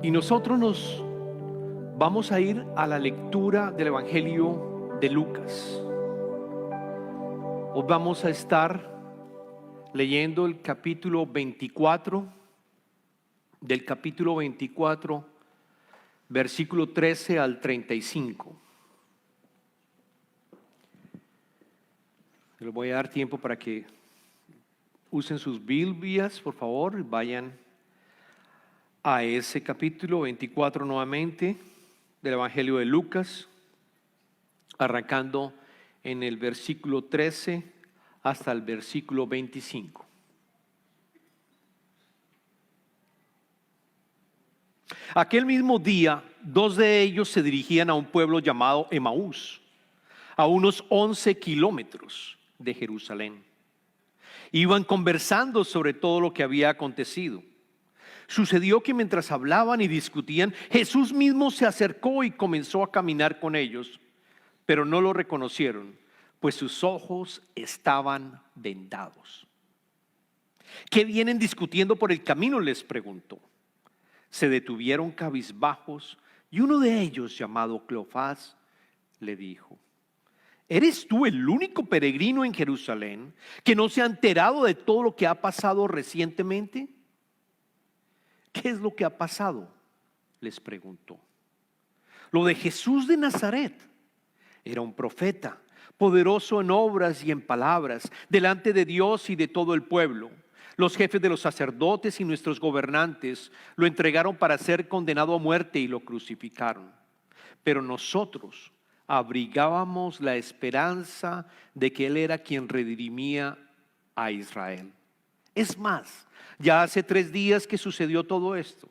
Y nosotros nos vamos a ir a la lectura del Evangelio de Lucas. Hoy vamos a estar leyendo el capítulo 24, del capítulo 24, versículo 13 al 35. Les voy a dar tiempo para que usen sus Biblias, por favor, y vayan a ese capítulo 24 nuevamente del Evangelio de Lucas, arrancando en el versículo 13 hasta el versículo 25. Aquel mismo día, dos de ellos se dirigían a un pueblo llamado Emaús, a unos 11 kilómetros de Jerusalén. Iban conversando sobre todo lo que había acontecido. Sucedió que mientras hablaban y discutían, Jesús mismo se acercó y comenzó a caminar con ellos, pero no lo reconocieron, pues sus ojos estaban vendados. ¿Qué vienen discutiendo por el camino?, les preguntó. Se detuvieron cabizbajos y uno de ellos, llamado Cleofás, le dijo: ¿eres tú el único peregrino en Jerusalén que no se ha enterado de todo lo que ha pasado recientemente? ¿Qué es lo que ha pasado?, les preguntó. Lo de Jesús de Nazaret. Era un profeta, poderoso en obras y en palabras, delante de Dios y de todo el pueblo. Los jefes de los sacerdotes y nuestros gobernantes lo entregaron para ser condenado a muerte y lo crucificaron. Pero nosotros abrigábamos la esperanza de que Él era quien redimía a Israel. Es más, ya hace 3 días que sucedió todo esto.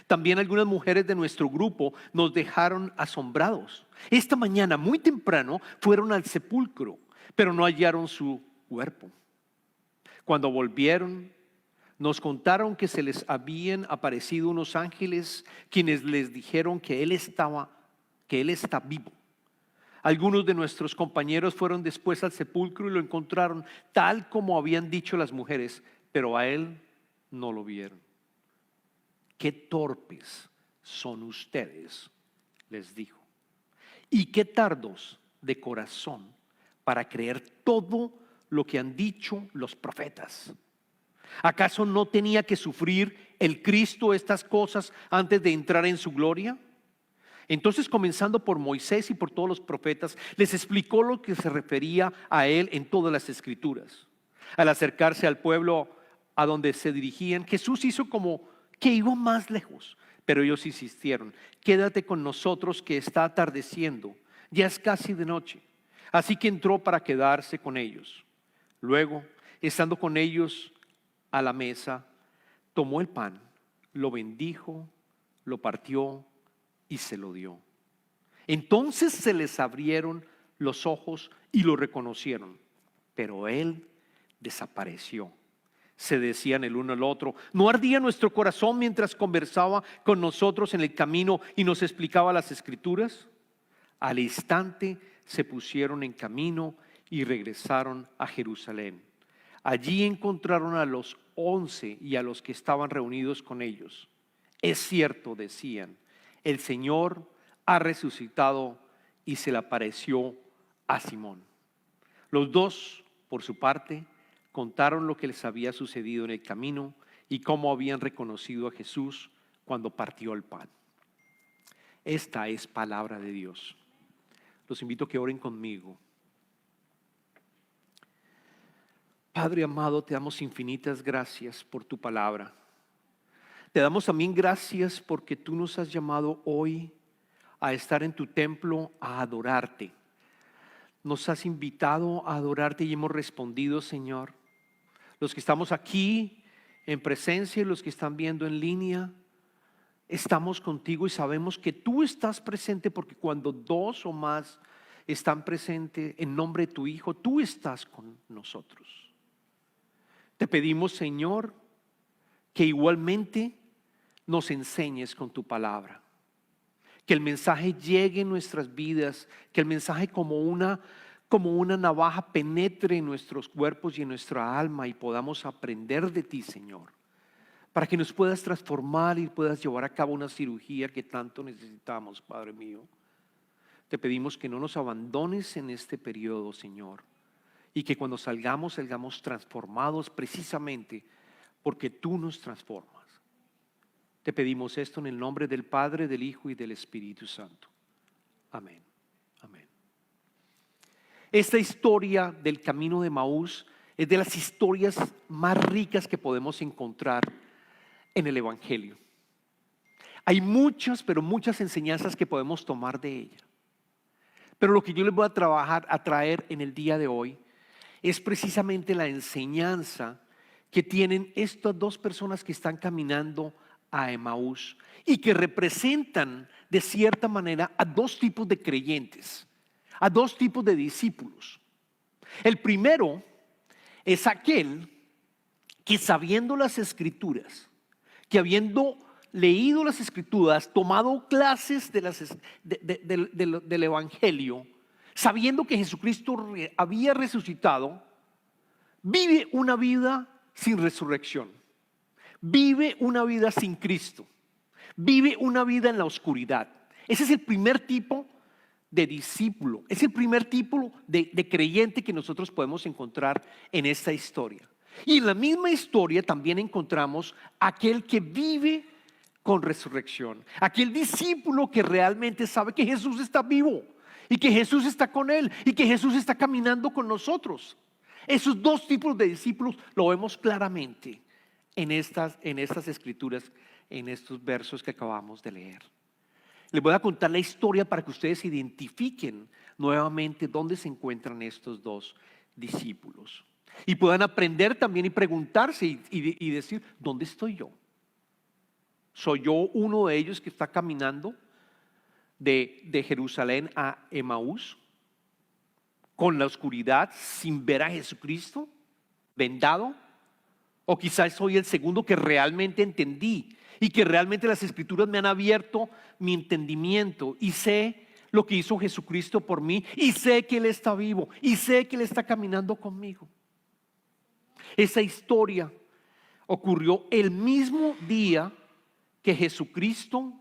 También algunas mujeres de nuestro grupo nos dejaron asombrados. Esta mañana, muy temprano, fueron al sepulcro, pero no hallaron su cuerpo. Cuando volvieron, nos contaron que se les habían aparecido unos ángeles quienes les dijeron que Él está vivo. Algunos de nuestros compañeros fueron después al sepulcro y lo encontraron tal como habían dicho las mujeres, pero a Él no lo vieron. Qué torpes son ustedes, les dijo, y qué tardos de corazón para creer todo lo que han dicho los profetas. ¿Acaso no tenía que sufrir el Cristo estas cosas antes de entrar en su gloria? Entonces, comenzando por Moisés y por todos los profetas, les explicó lo que se refería a Él en todas las Escrituras. Al acercarse al pueblo a donde se dirigían, Jesús hizo como que iba más lejos, pero ellos insistieron: quédate con nosotros que está atardeciendo, ya es casi de noche. Así que entró para quedarse con ellos. Luego, estando con ellos a la mesa, tomó el pan, lo bendijo, lo partió y se lo dio. Entonces se les abrieron los ojos y lo reconocieron, pero Él desapareció. Se decían el uno al otro: ¿no ardía nuestro corazón mientras conversaba con nosotros en el camino y nos explicaba las Escrituras? Al instante se pusieron en camino y regresaron a Jerusalén. Allí encontraron a los 11 y a los que estaban reunidos con ellos. Es cierto, decían, el Señor ha resucitado y se le apareció a Simón. Los dos, por su parte, contaron lo que les había sucedido en el camino y cómo habían reconocido a Jesús cuando partió el pan. Esta es palabra de Dios. Los invito a que oren conmigo. Padre amado, te damos infinitas gracias por tu palabra. Te damos también gracias porque tú nos has llamado hoy a estar en tu templo, a adorarte. Nos has invitado a adorarte y hemos respondido, Señor. Los que estamos aquí en presencia y los que están viendo en línea, estamos contigo y sabemos que tú estás presente, porque cuando 2 o más están presentes en nombre de tu Hijo, tú estás con nosotros. Te pedimos, Señor, que igualmente nos enseñes con tu palabra, que el mensaje llegue en nuestras vidas, que el mensaje como una navaja penetre en nuestros cuerpos y en nuestra alma y podamos aprender de ti, Señor, para que nos puedas transformar y puedas llevar a cabo una cirugía que tanto necesitamos, Padre mío. Te pedimos que no nos abandones en este periodo, Señor, y que cuando salgamos transformados precisamente porque tú nos transformas. Te pedimos esto en el nombre del Padre, del Hijo y del Espíritu Santo. Amén. Amén. Esta historia del camino de Emaús es de las historias más ricas que podemos encontrar en el Evangelio. Hay muchas, pero muchas enseñanzas que podemos tomar de ella. Pero lo que yo les voy a traer en el día de hoy es precisamente la enseñanza que tienen estas dos personas que están caminando a Emaús y que representan de cierta manera a dos tipos de creyentes, a dos tipos de discípulos. El primero es aquel que, sabiendo las Escrituras, que habiendo leído las Escrituras, tomado clases del Evangelio, sabiendo que Jesucristo había resucitado, vive una vida sin resurrección, vive una vida sin Cristo, vive una vida en la oscuridad. Ese es el primer tipo de discípulo, es el primer tipo de creyente que nosotros podemos encontrar en esta historia. Y en la misma historia también encontramos aquel que vive con resurrección, aquel discípulo que realmente sabe que Jesús está vivo y que Jesús está con él y que Jesús está caminando con nosotros. Esos dos tipos de discípulos lo vemos claramente en estas escrituras, en estos versos que acabamos de leer. Les voy a contar la historia para que ustedes identifiquen nuevamente dónde se encuentran estos dos discípulos y puedan aprender también y preguntarse y decir, ¿dónde estoy yo? ¿Soy yo uno de ellos que está caminando de Jerusalén a Emaús con la oscuridad, sin ver a Jesucristo, vendado? O quizás soy el segundo que realmente entendí y que realmente las Escrituras me han abierto mi entendimiento y sé lo que hizo Jesucristo por mí y sé que Él está vivo y sé que Él está caminando conmigo. Esa historia ocurrió el mismo día que Jesucristo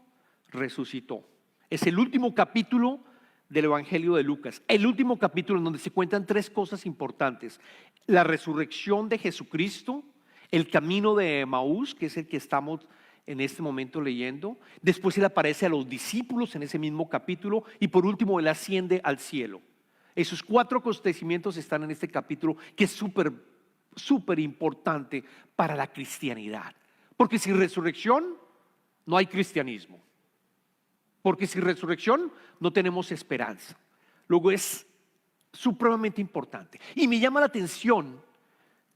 resucitó. Es el último capítulo del Evangelio de Lucas, el último capítulo en donde se cuentan tres cosas importantes: la resurrección de Jesucristo, el camino de Emaús, que es el que estamos en este momento leyendo. Después Él aparece a los discípulos en ese mismo capítulo y por último Él asciende al cielo. Esos cuatro acontecimientos están en este capítulo, que es súper importante para la cristianidad, porque sin resurrección no hay cristianismo, porque sin resurrección no tenemos esperanza. Luego es supremamente importante y me llama la atención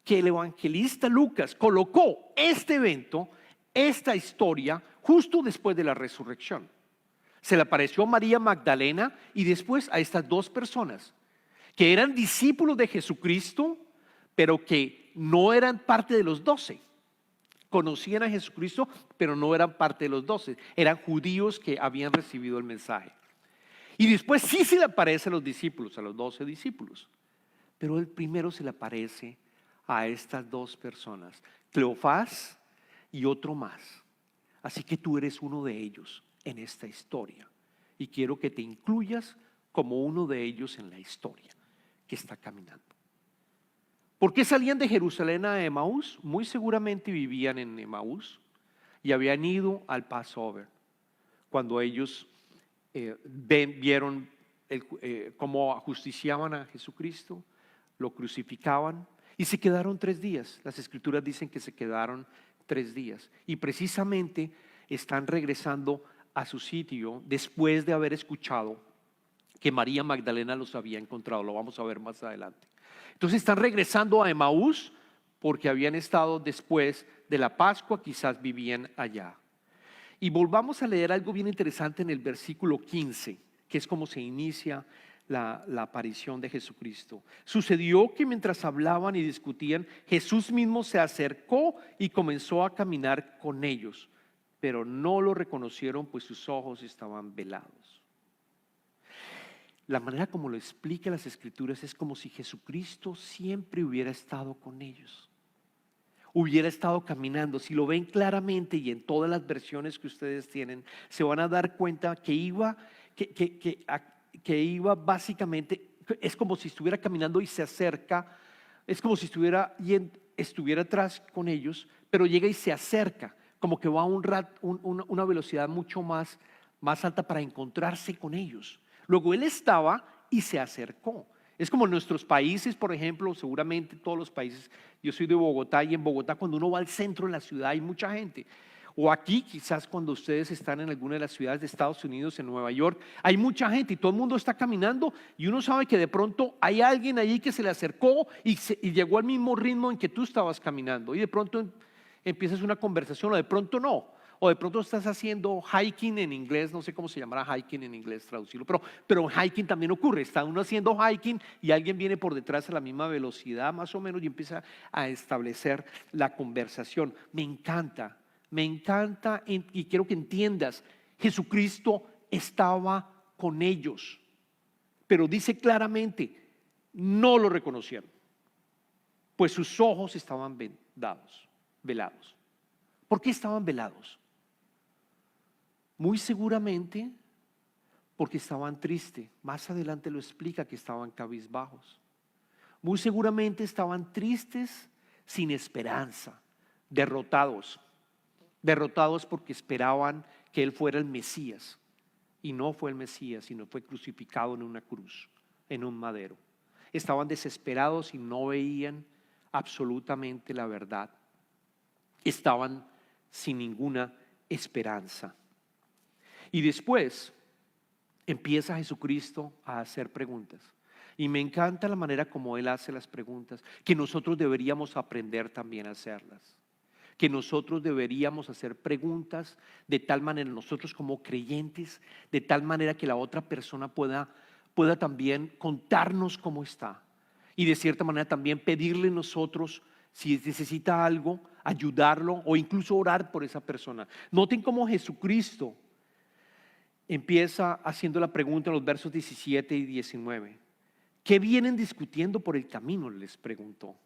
que el evangelista Lucas colocó este evento, esta historia, justo después de la resurrección. Se le apareció a María Magdalena y después a estas dos personas que eran discípulos de Jesucristo, pero que no eran parte de los 12. Conocían a Jesucristo, pero no eran parte de los 12. Eran judíos que habían recibido el mensaje. Y después sí se le aparece a los discípulos, a los 12 discípulos. Pero el primero se le aparece a estas dos personas, Cleofás y otro más. Así que tú eres uno de ellos en esta historia. Y quiero que te incluyas como uno de ellos en la historia que está caminando. ¿Por qué salían de Jerusalén a Emaús? Muy seguramente vivían en Emaús y habían ido al Passover. Cuando ellos vieron cómo ajusticiaban a Jesucristo, lo crucificaban y se quedaron 3 días. Las Escrituras dicen que se quedaron 3 días y precisamente están regresando a su sitio después de haber escuchado que María Magdalena los había encontrado. Lo vamos a ver más adelante. Entonces están regresando a Emaús porque habían estado después de la Pascua, quizás vivían allá. Y volvamos a leer algo bien interesante en el versículo 15, que es como se inicia la aparición de Jesucristo. Sucedió que mientras hablaban y discutían, Jesús mismo se acercó y comenzó a caminar con ellos, pero no lo reconocieron, pues sus ojos estaban velados. La manera como lo explica las Escrituras es como si Jesucristo siempre hubiera estado con ellos. hubiera estado caminando. Si lo ven claramente y en todas las versiones que ustedes tienen, se van a dar cuenta que iba básicamente, es como si estuviera caminando y se acerca, es como si estuviera atrás con ellos, pero llega y se acerca, como que va a una velocidad mucho más alta para encontrarse con ellos. Luego él estaba y se acercó. Es como en nuestros países, por ejemplo, seguramente todos los países. Yo soy de Bogotá y en Bogotá cuando uno va al centro de la ciudad hay mucha gente. O aquí quizás cuando ustedes están en alguna de las ciudades de Estados Unidos, en Nueva York, hay mucha gente y todo el mundo está caminando y uno sabe que de pronto hay alguien allí que se le acercó y llegó al mismo ritmo en que tú estabas caminando y de pronto empiezas una conversación o de pronto no. O de pronto estás haciendo hiking en inglés, no sé cómo se llamará hiking en inglés, traducirlo, pero en hiking también ocurre, está uno haciendo hiking y alguien viene por detrás a la misma velocidad más o menos y empieza a establecer la conversación. Me encanta y quiero que entiendas, Jesucristo estaba con ellos, pero dice claramente, no lo reconocieron, pues sus ojos estaban velados. ¿Por qué estaban velados? Muy seguramente porque estaban tristes. Más adelante lo explica que estaban cabizbajos. Muy seguramente estaban tristes, sin esperanza, derrotados porque esperaban que Él fuera el Mesías. Y no fue el Mesías, sino fue crucificado en una cruz, en un madero. Estaban desesperados y no veían absolutamente la verdad. Estaban sin ninguna esperanza. Y después empieza Jesucristo a hacer preguntas. Y me encanta la manera como Él hace las preguntas, que nosotros deberíamos aprender también a hacerlas. Que nosotros deberíamos hacer preguntas de tal manera, nosotros como creyentes, de tal manera que la otra persona pueda también contarnos cómo está. Y de cierta manera también pedirle nosotros, si necesita algo, ayudarlo o incluso orar por esa persona. Noten cómo Jesucristo empieza haciendo la pregunta en los versos 17 y 19. ¿Qué vienen discutiendo por el camino?, les preguntó.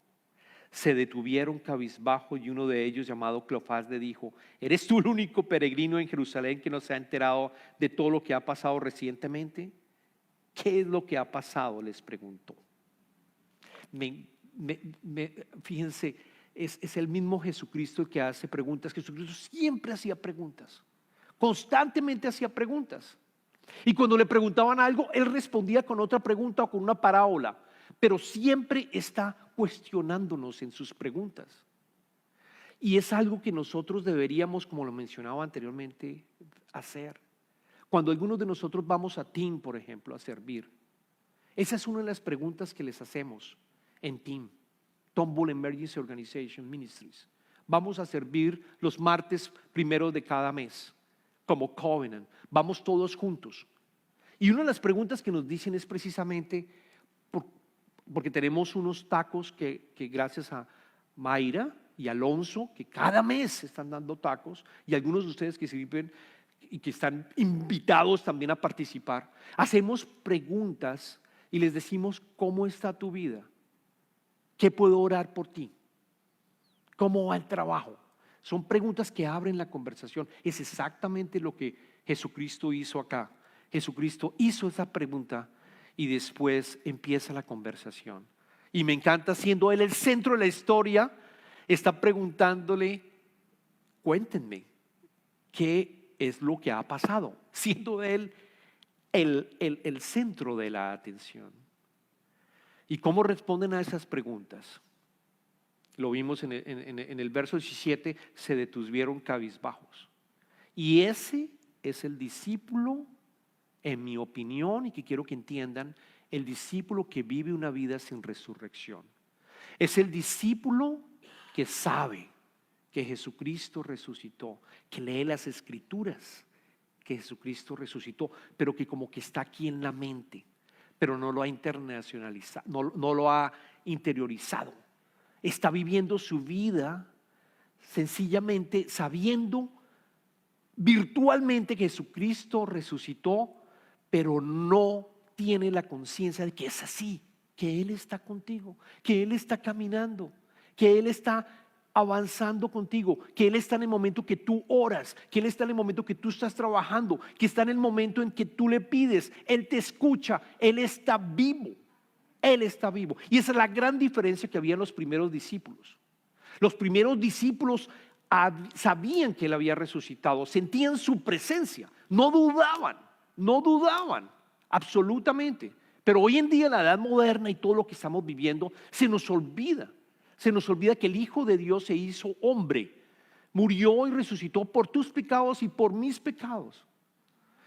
Se detuvieron cabizbajo y uno de ellos, llamado Cleofás, le dijo: ¿eres tú el único peregrino en Jerusalén que no se ha enterado de todo lo que ha pasado recientemente? ¿Qué es lo que ha pasado?, les preguntó. Fíjense, es el mismo Jesucristo que hace preguntas. Jesucristo siempre hacía preguntas. Constantemente hacía preguntas. Y cuando le preguntaban algo, Él respondía con otra pregunta o con una parábola. Pero siempre está cuestionándonos en sus preguntas. Y es algo que nosotros deberíamos, como lo mencionaba anteriormente, hacer. Cuando algunos de nosotros vamos a Team, por ejemplo, a servir, esa es una de las preguntas que les hacemos en Team, Tomball Emergency Organization Ministries. Vamos a servir los martes primeros de cada mes. Como Covenant, vamos todos juntos. Y una de las preguntas que nos dicen es precisamente porque tenemos unos tacos que gracias a Mayra y Alonso, que cada mes están dando tacos, y algunos de ustedes que sirven y que están invitados también a participar, hacemos preguntas y les decimos: ¿cómo está tu vida? ¿Qué puedo orar por ti? ¿Cómo va el trabajo? Son preguntas que abren la conversación. Es exactamente lo que Jesucristo hizo acá. Jesucristo hizo esa pregunta y después empieza la conversación. Y me encanta, siendo Él el centro de la historia, está preguntándole: cuéntenme, ¿qué es lo que ha pasado? Siendo Él el centro de la atención. ¿Y cómo responden a esas preguntas? Lo vimos en el verso 17, se detuvieron cabizbajos. Y ese es el discípulo, en mi opinión, y que quiero que entiendan, el discípulo que vive una vida sin resurrección. Es el discípulo que sabe que Jesucristo resucitó, que lee las Escrituras, que Jesucristo resucitó, pero que como que está aquí en la mente, pero no lo ha internacionalizado, no lo ha interiorizado. Está viviendo su vida sencillamente sabiendo virtualmente que Jesucristo resucitó, pero no tiene la conciencia de que es así, que Él está contigo, que Él está caminando, que Él está avanzando contigo, que Él está en el momento que tú oras, que Él está en el momento que tú estás trabajando, que está en el momento en que tú le pides. Él te escucha, Él está vivo, Él está vivo. Y esa es la gran diferencia que había en los primeros discípulos. Los primeros discípulos sabían que Él había resucitado, sentían su presencia, no dudaban, absolutamente. Pero hoy en día, en la edad moderna y todo lo que estamos viviendo, se nos olvida que el Hijo de Dios se hizo hombre, murió y resucitó por tus pecados y por mis pecados.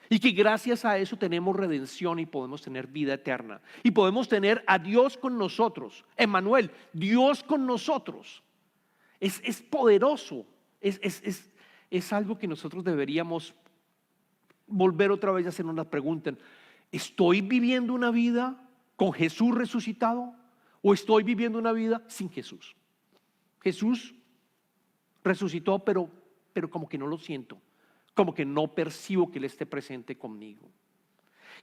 Y que gracias a eso tenemos redención y podemos tener vida eterna. Y podemos tener a Dios con nosotros. Emmanuel, Dios con nosotros. Es poderoso. Es algo que nosotros deberíamos volver otra vez a hacernos la pregunta. ¿Estoy viviendo una vida con Jesús resucitado? ¿O estoy viviendo una vida sin Jesús? Jesús resucitó, pero como que no lo siento, como que no percibo que Él esté presente conmigo.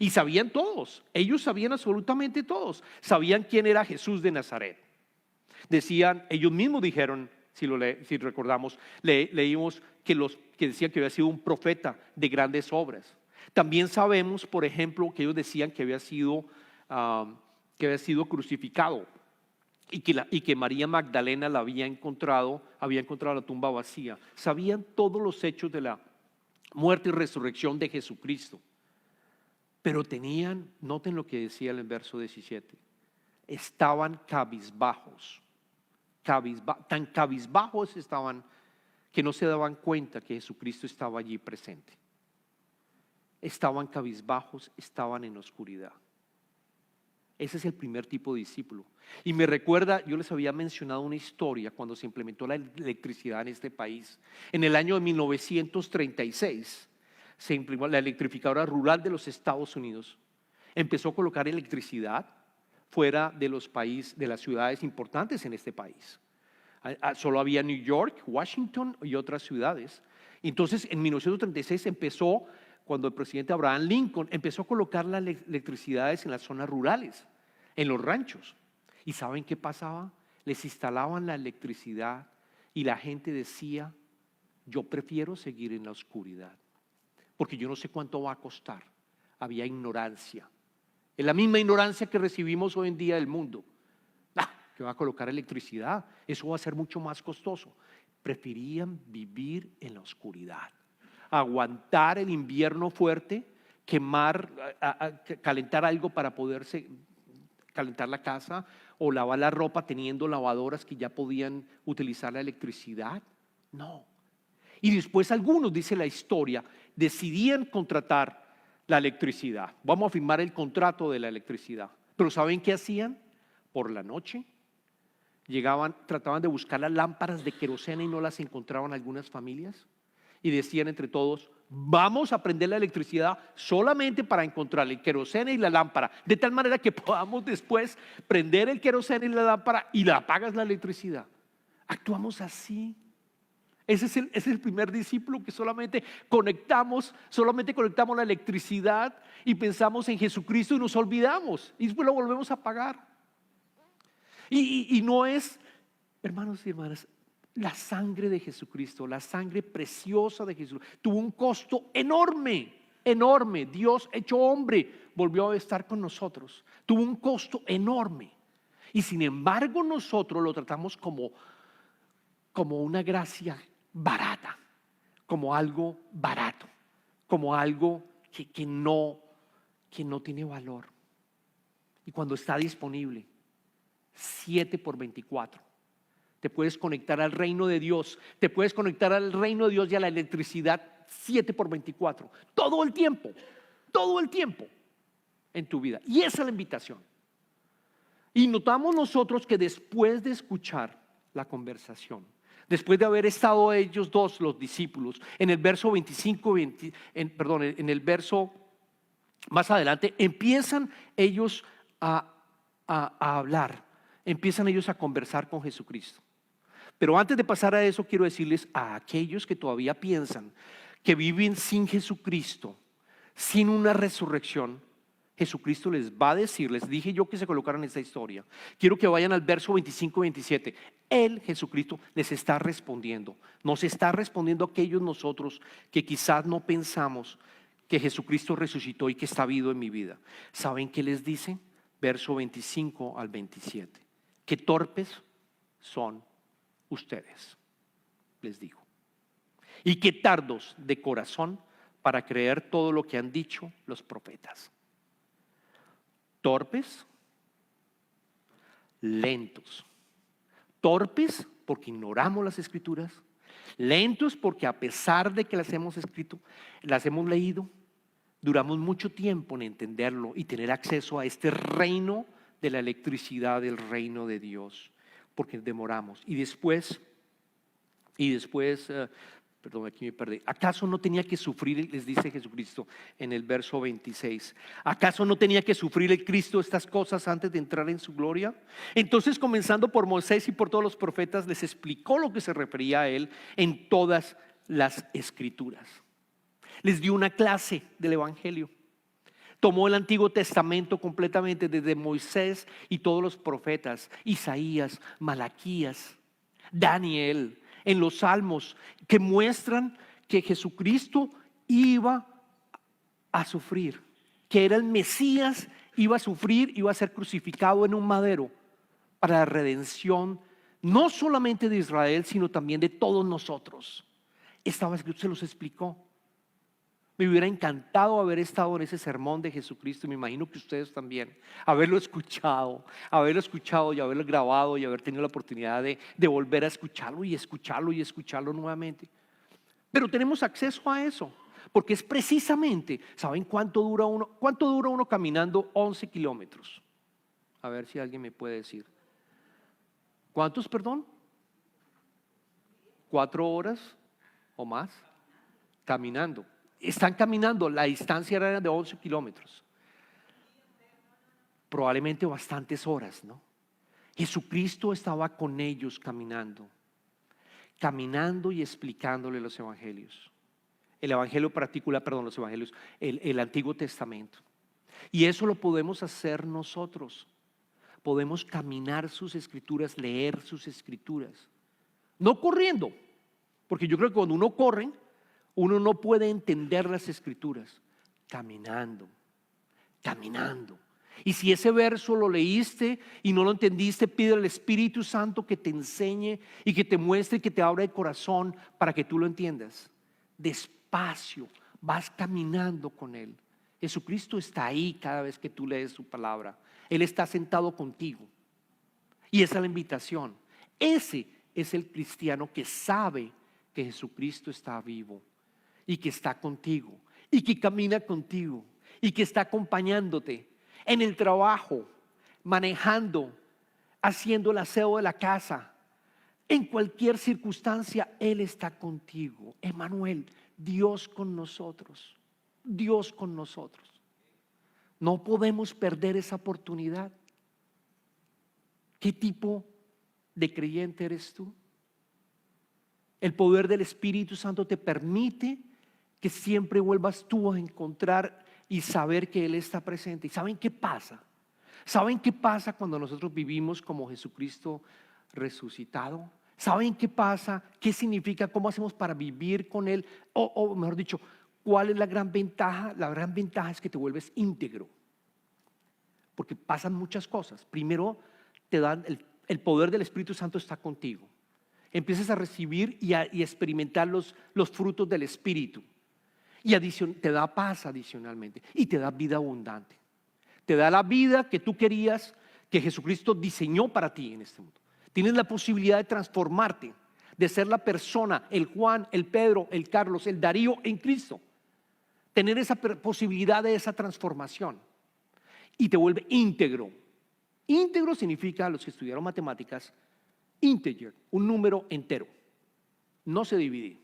Y sabían todos, ellos sabían absolutamente todos, sabían quién era Jesús de Nazaret. Decían, ellos mismos dijeron, si recordamos, leímos que decían que había sido un profeta de grandes obras. También sabemos, por ejemplo, que ellos decían que había sido crucificado y que María Magdalena había encontrado la tumba vacía. Sabían todos los hechos de la muerte y resurrección de Jesucristo. Pero noten lo que decía el verso 17, estaban cabizbajos, tan cabizbajos estaban que no se daban cuenta que Jesucristo estaba allí presente. Estaban cabizbajos, estaban en oscuridad. Ese es el primer tipo de discípulo. Y me recuerda, yo les había mencionado una historia cuando se implementó la electricidad en este país. En el año de 1936 se implementó la electrificadora rural de los Estados Unidos. Empezó a colocar electricidad fuera de las ciudades importantes en este país. Solo había New York, Washington y otras ciudades. Entonces en 1936 empezó, cuando el presidente Abraham Lincoln empezó a colocar las electricidades en las zonas rurales, en los ranchos. ¿Y saben qué pasaba? Les instalaban la electricidad y la gente decía, yo prefiero seguir en la oscuridad, porque yo no sé cuánto va a costar. Había ignorancia. Es la misma ignorancia que recibimos hoy en día del mundo. Que va a colocar electricidad, eso va a ser mucho más costoso. Preferían vivir en la oscuridad, aguantar el invierno fuerte, calentar algo para poderse calentar la casa o lavar la ropa teniendo lavadoras que ya podían utilizar la electricidad. No. Y después algunos, dice la historia, decidían contratar la electricidad. Vamos a firmar el contrato de la electricidad. Pero ¿saben qué hacían? Por la noche trataban de buscar las lámparas de queroseno y no las encontraban algunas familias. Y decían entre todos, vamos a prender la electricidad solamente para encontrar el queroseno y la lámpara, de tal manera que podamos después prender el queroseno y la lámpara y la apagas la electricidad. Actuamos así. Ese es el primer discípulo, que solamente conectamos la electricidad y pensamos en Jesucristo y nos olvidamos y después lo volvemos a apagar. Y no es, hermanos y hermanas, la sangre de Jesucristo, la sangre preciosa de Jesús, tuvo un costo enorme. Dios hecho hombre volvió a estar con nosotros. Tuvo un costo enorme. Y sin embargo nosotros lo tratamos como una gracia barata, como algo barato, como algo que no tiene valor. Y cuando está disponible 7x24, te puedes conectar al reino de Dios, y a la electricidad 7x24, todo el tiempo en tu vida. Y esa es la invitación. Y notamos nosotros que después de escuchar la conversación, después de haber estado ellos dos, los discípulos, en el verso 25, en el verso más adelante, empiezan ellos a hablar, empiezan ellos a conversar con Jesucristo. Pero antes de pasar a eso, quiero decirles a aquellos que todavía piensan que viven sin Jesucristo, sin una resurrección, Jesucristo les va a decir, les dije yo que se colocaran esta historia. Quiero que vayan al verso 25 y 27. Él, Jesucristo, les está respondiendo. Nos está respondiendo a aquellos nosotros que quizás no pensamos que Jesucristo resucitó y que está vivo en mi vida. ¿Saben qué les dice? Verso 25 al 27. Qué torpes son ustedes, les digo. Y qué tardos de corazón para creer todo lo que han dicho los profetas. Torpes, lentos. Torpes porque ignoramos las escrituras. Lentos porque a pesar de que las hemos escrito, las hemos leído, duramos mucho tiempo en entenderlo y tener acceso a este reino de la electricidad del reino de Dios, porque demoramos. Y después, perdón, aquí me perdí. ¿Acaso no tenía que sufrir, les dice Jesucristo en el verso 26? ¿Acaso no tenía que sufrir el Cristo estas cosas antes de entrar en su gloria? Entonces, comenzando por Moisés y por todos los profetas, les explicó lo que se refería a él en todas las escrituras. Les dio una clase del evangelio. Tomó el Antiguo Testamento completamente, desde Moisés y todos los profetas, Isaías, Malaquías, Daniel, en los salmos, que muestran que Jesucristo iba a sufrir, que era el Mesías, iba a sufrir, iba a ser crucificado en un madero para la redención no solamente de Israel, sino también de todos nosotros. Estaba escrito, se los explicó. Me hubiera encantado haber estado en ese sermón de Jesucristo, y me imagino que ustedes también, haberlo escuchado y haberlo grabado y haber tenido la oportunidad de volver a escucharlo y escucharlo y escucharlo nuevamente. Pero tenemos acceso a eso, porque es precisamente, ¿saben cuánto dura uno caminando 11 kilómetros? A ver si alguien me puede decir. ¿Cuántos, perdón? 4 horas o más caminando. Están caminando, la distancia era de 11 kilómetros. Probablemente bastantes horas, ¿no? Jesucristo estaba con ellos caminando y explicándole los evangelios. El evangelio particular, perdón, los evangelios, el Antiguo Testamento. Y eso lo podemos hacer nosotros. Podemos caminar sus escrituras, leer sus escrituras. No corriendo, porque yo creo que cuando uno corre, uno no puede entender las escrituras. Caminando. Y si ese verso lo leíste y no lo entendiste, pide al Espíritu Santo que te enseñe y que te muestre y que te abra el corazón para que tú lo entiendas. Despacio, vas caminando con Él. Jesucristo está ahí cada vez que tú lees su palabra. Él está sentado contigo. Y esa es la invitación. Ese es el cristiano que sabe que Jesucristo está vivo y que está contigo y que camina contigo y que está acompañándote en el trabajo, manejando, haciendo el aseo de la casa. En cualquier circunstancia Él está contigo. Emmanuel, Dios con nosotros. Dios con nosotros. No podemos perder esa oportunidad. ¿Qué tipo de creyente eres tú? El poder del Espíritu Santo te permite que siempre vuelvas tú a encontrar y saber que Él está presente. ¿Y saben qué pasa? ¿Saben qué pasa cuando nosotros vivimos como Jesucristo resucitado? ¿Saben qué pasa? ¿Qué significa? ¿Cómo hacemos para vivir con Él? O mejor dicho, ¿cuál es la gran ventaja? La gran ventaja es que te vuelves íntegro. Porque pasan muchas cosas. Primero, te dan el poder del Espíritu Santo está contigo. Empiezas a recibir y a experimentar los frutos del Espíritu. Y te da paz adicionalmente. Y te da vida abundante. Te da la vida que tú querías, que Jesucristo diseñó para ti en este mundo. Tienes la posibilidad de transformarte, de ser la persona, el Juan, el Pedro, el Carlos, el Darío en Cristo. Tener esa posibilidad de esa transformación. Y te vuelve íntegro. Íntegro significa, los que estudiaron matemáticas, integer, un número entero. No se divide.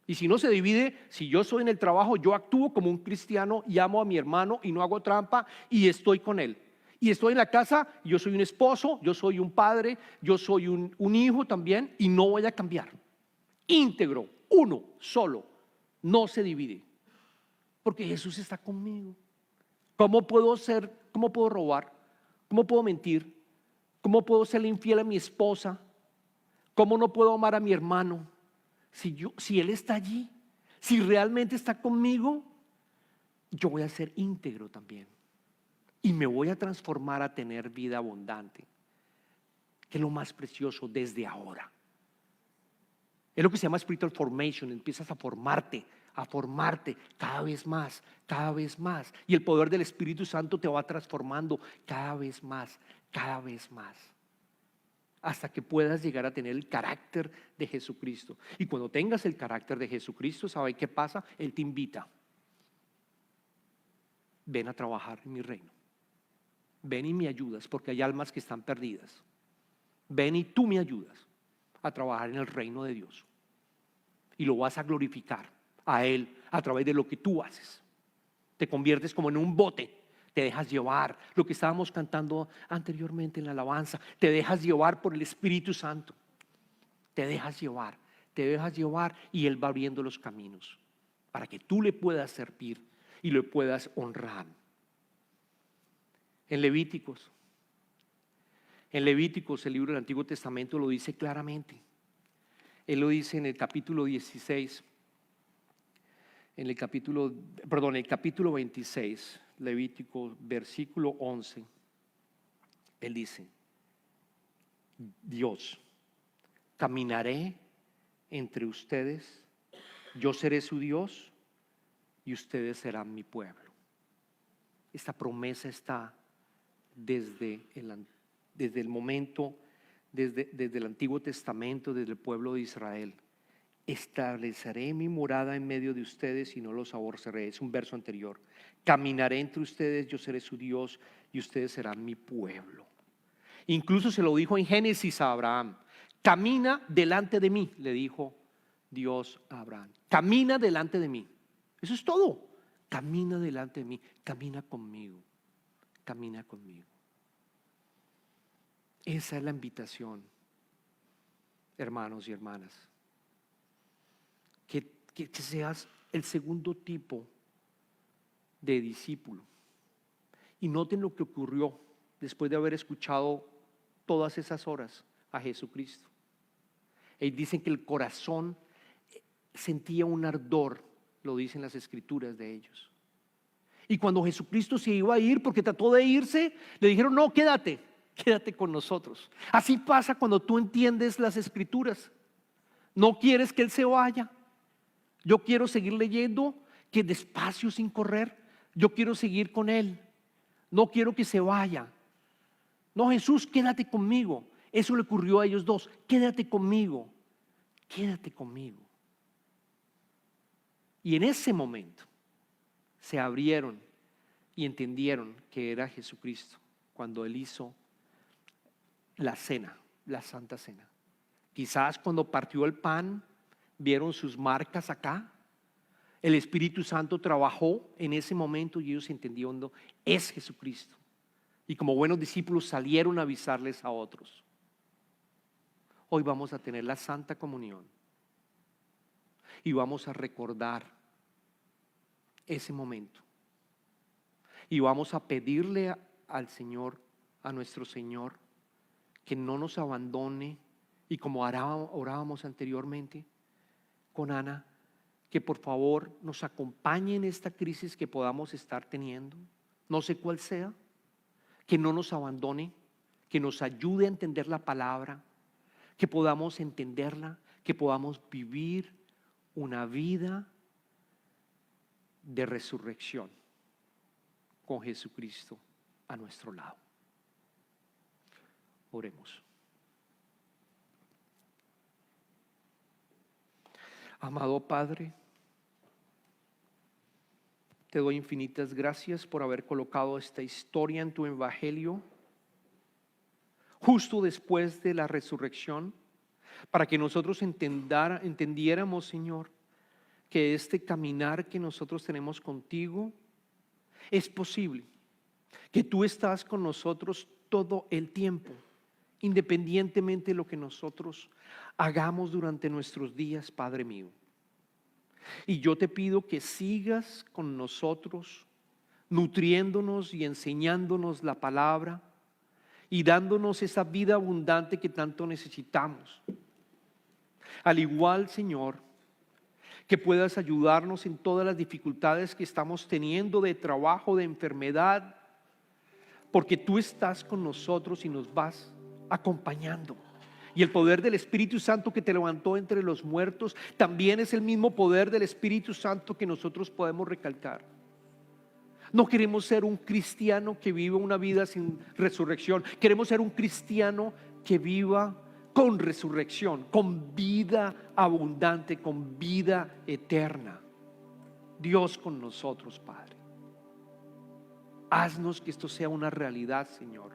Y si no se divide, si yo soy en el trabajo, yo actúo como un cristiano y amo a mi hermano y no hago trampa y estoy con él. Y estoy en la casa, yo soy un esposo, yo soy un padre, yo soy un hijo también y no voy a cambiar. Íntegro, uno, solo, no se divide. Porque Jesús está conmigo. ¿Cómo puedo robar? ¿Cómo puedo mentir? ¿Cómo puedo ser infiel a mi esposa? ¿Cómo no puedo amar a mi hermano? Si Él está allí, si realmente está conmigo, yo voy a ser íntegro también. Y me voy a transformar a tener vida abundante, que es lo más precioso desde ahora. Es lo que se llama spiritual formation. Empiezas a formarte cada vez más, cada vez más. Y el poder del Espíritu Santo te va transformando cada vez más, cada vez más. Hasta que puedas llegar a tener el carácter de Jesucristo. Y cuando tengas el carácter de Jesucristo, ¿sabes qué pasa? Él te invita. Ven a trabajar en mi reino. Ven y me ayudas, porque hay almas que están perdidas. Ven y tú me ayudas a trabajar en el reino de Dios. Y lo vas a glorificar a Él a través de lo que tú haces. Te conviertes como en un bote. Te dejas llevar, lo que estábamos cantando anteriormente en la alabanza. Te dejas llevar por el Espíritu Santo. Te dejas llevar y Él va abriendo los caminos para que tú le puedas servir y le puedas honrar. En Levíticos, el libro del Antiguo Testamento lo dice claramente. Él lo dice en el capítulo 16, el capítulo 26, Levítico, versículo 11. Él dice: Dios, caminaré entre ustedes, yo seré su Dios y ustedes serán mi pueblo. Esta promesa está desde el momento, desde el Antiguo Testamento, desde el pueblo de Israel. Estableceré mi morada en medio de ustedes y no los aborreceré. Es un verso anterior. Caminaré entre ustedes, yo seré su Dios y ustedes serán mi pueblo. Incluso se lo dijo en Génesis a Abraham. Camina delante de mí, le dijo Dios a Abraham. Camina delante de mí. Eso es todo. Camina delante de mí, camina conmigo, camina conmigo. Esa es la invitación, hermanos y hermanas. Que seas el segundo tipo de discípulo. Y noten lo que ocurrió después de haber escuchado todas esas horas a Jesucristo. Ellos dicen que el corazón sentía un ardor, lo dicen las escrituras de ellos. Y cuando Jesucristo se iba a ir, porque trató de irse, le dijeron: no, quédate con nosotros. Así pasa cuando tú entiendes las escrituras. No quieres que Él se vaya. Yo quiero seguir leyendo, que despacio, sin correr. Yo quiero seguir con Él. No quiero que se vaya. No, Jesús, quédate conmigo. Eso le ocurrió a ellos dos. Quédate conmigo. Quédate conmigo. Y en ese momento se abrieron y entendieron que era Jesucristo cuando Él hizo la cena, la Santa Cena. Quizás cuando partió el pan vieron sus marcas acá. El Espíritu Santo trabajó en ese momento y ellos entendieron: es Jesucristo. Y como buenos discípulos salieron a avisarles a otros. Hoy vamos a tener la Santa Comunión y vamos a recordar ese momento. Y vamos a pedirle al Señor, a nuestro Señor, que no nos abandone. Y como orábamos anteriormente con Ana, que por favor nos acompañe en esta crisis que podamos estar teniendo, no sé cuál sea, que no nos abandone, que nos ayude a entender la palabra, que podamos entenderla, que podamos vivir una vida de resurrección con Jesucristo a nuestro lado. Oremos. Amado Padre, te doy infinitas gracias por haber colocado esta historia en tu evangelio justo después de la resurrección, para que nosotros entendiéramos, Señor, que este caminar que nosotros tenemos contigo es posible, que tú estás con nosotros todo el tiempo, independientemente de lo que nosotros hagamos durante nuestros días, Padre mío. Y yo te pido que sigas con nosotros nutriéndonos y enseñándonos la palabra y dándonos esa vida abundante que tanto necesitamos. Al igual, Señor, que puedas ayudarnos en todas las dificultades que estamos teniendo de trabajo, de enfermedad, porque tú estás con nosotros y nos vas acompañando. Y el poder del Espíritu Santo que te levantó entre los muertos también es el mismo poder del Espíritu Santo que nosotros podemos recalcar. No queremos ser un cristiano que viva una vida sin resurrección. Queremos ser un cristiano que viva con resurrección, con vida abundante, con vida eterna. Dios con nosotros, Padre. Haznos que esto sea una realidad, Señor,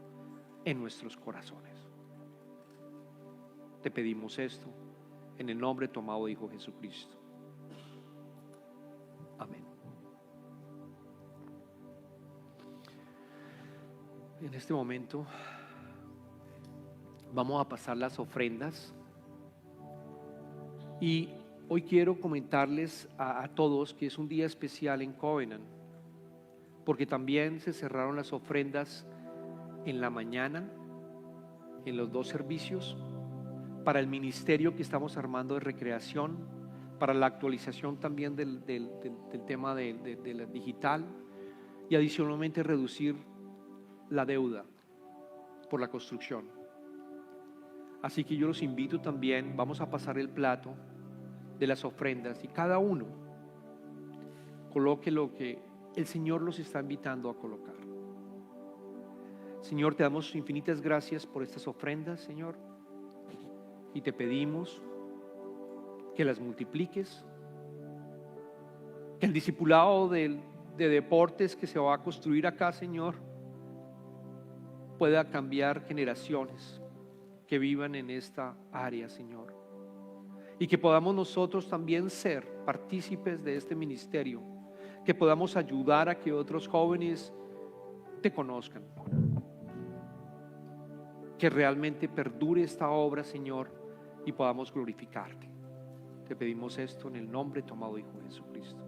en nuestros corazones. Te pedimos esto en el nombre de tu amado Hijo Jesucristo. Amén. En este momento vamos a pasar las ofrendas y hoy quiero comentarles a todos que es un día especial en Covenant, porque también se cerraron las ofrendas en la mañana, en los dos servicios, para el ministerio que estamos armando de recreación, para la actualización también del tema de la digital y adicionalmente reducir la deuda por la construcción. Así que yo los invito también, vamos a pasar el plato de las ofrendas y cada uno coloque lo que el Señor los está invitando a colocar. Señor, te damos infinitas gracias por estas ofrendas, Señor, y te pedimos que las multipliques, que el discipulado de deportes que se va a construir acá, Señor, pueda cambiar generaciones que vivan en esta área, Señor, y que podamos nosotros también ser partícipes de este ministerio, que podamos ayudar a que otros jóvenes te conozcan, que realmente perdure esta obra, Señor, y podamos glorificarte. Te pedimos esto en el nombre de tu amado Hijo Jesucristo.